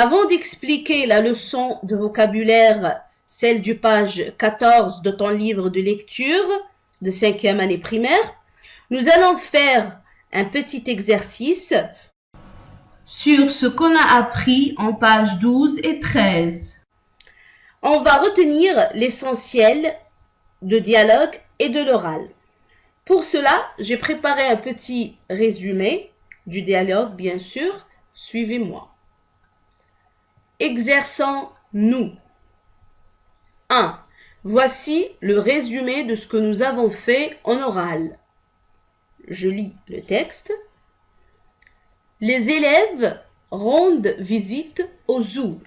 Avant d'expliquer la leçon de vocabulaire, celle du page 14 de ton livre de lecture de 5e année primaire, nous allons faire un petit exercice sur ce qu'on a appris en pages 12 et 13. On va retenir l'essentiel de dialogue et de l'oral. Pour cela, j'ai préparé un petit résumé du dialogue, bien sûr. Suivez-moi. Exerçons-nous. 1. Voici le résumé de ce que nous avons fait en oral. Je lis le texte. Les élèves rendent visite au zoo.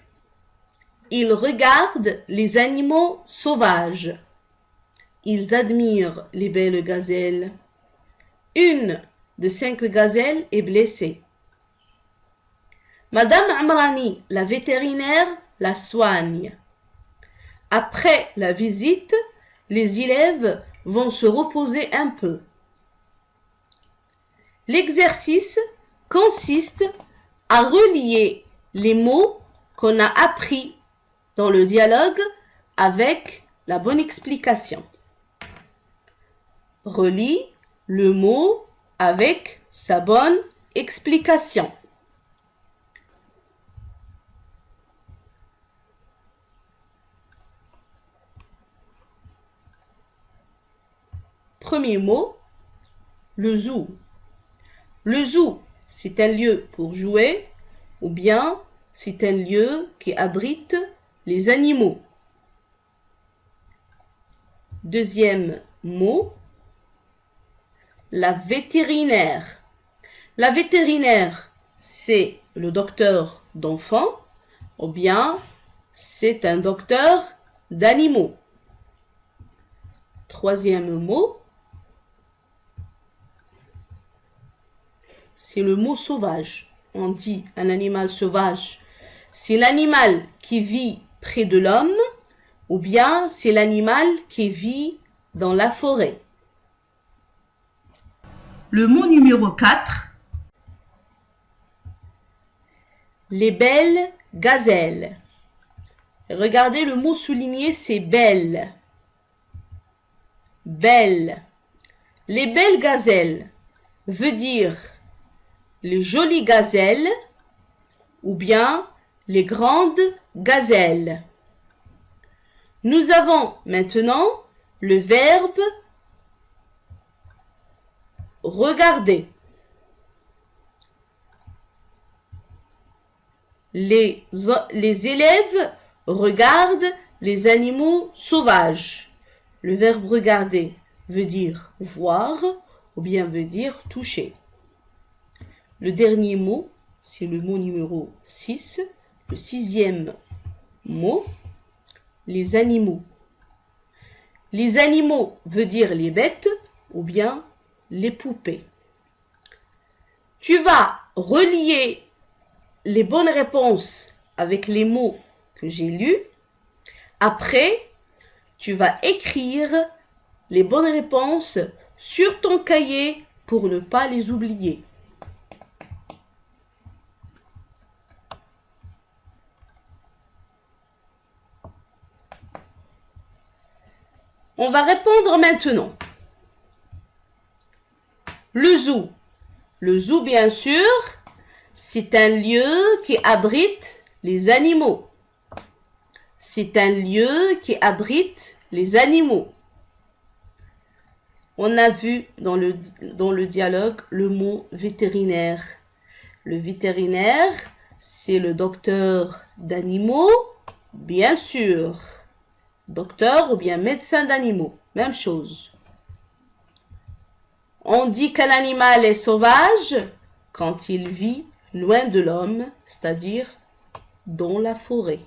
Ils regardent les animaux sauvages. Ils admirent les belles gazelles. Une de 5 gazelles est blessée. Madame Amrani, la vétérinaire, la soigne. Après la visite, les élèves vont se reposer un peu. L'exercice consiste à relier les mots qu'on a appris dans le dialogue avec la bonne explication. Relie le mot avec sa bonne explication. Premier mot, le zoo. Le zoo, c'est un lieu pour jouer ou bien c'est un lieu qui abrite les animaux. Deuxième mot, la vétérinaire. La vétérinaire, c'est le docteur d'enfants ou bien c'est un docteur d'animaux. Troisième mot, c'est le mot sauvage. On dit un animal sauvage. C'est l'animal qui vit près de l'homme ou bien c'est l'animal qui vit dans la forêt. Le mot numéro 4. Les belles gazelles. Regardez le mot souligné, c'est belle. Belle. Les belles gazelles veut dire les jolies gazelles ou bien les grandes gazelles. Nous avons maintenant le verbe regarder. Les élèves regardent les animaux sauvages. Le verbe regarder veut dire voir ou bien veut dire toucher. Le dernier mot, c'est le mot numéro 6, le 6e mot, les animaux. Les animaux veut dire les bêtes ou bien les poupées. Tu vas relier les bonnes réponses avec les mots que j'ai lus. Après, tu vas écrire les bonnes réponses sur ton cahier pour ne pas les oublier. On va répondre maintenant. Le zoo. Le zoo, bien sûr, c'est un lieu qui abrite les animaux. C'est un lieu qui abrite les animaux. On a vu dans le dialogue le mot vétérinaire. Le vétérinaire, c'est le docteur d'animaux, bien sûr. Docteur ou bien médecin d'animaux, même chose. On dit qu'un animal est sauvage quand il vit loin de l'homme, c'est-à-dire dans la forêt.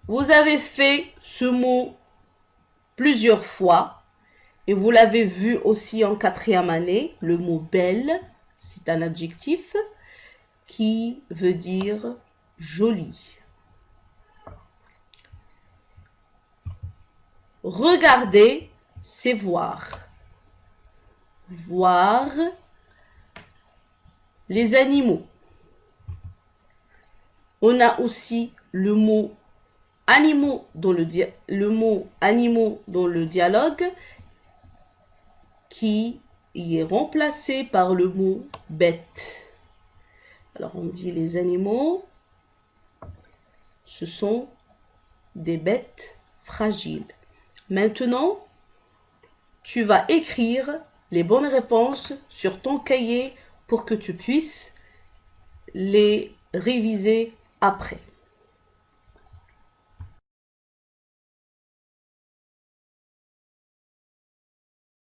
Vous avez fait ce mot plusieurs fois et vous l'avez vu aussi en 4e année. Le mot belle, c'est un adjectif qui veut dire joli. Regarder, c'est voir. Voir les animaux. On a aussi le mot animaux dans le dialogue qui y est remplacé par le mot bête. Alors on dit les animaux, ce sont des bêtes fragiles. Maintenant, tu vas écrire les bonnes réponses sur ton cahier pour que tu puisses les réviser après.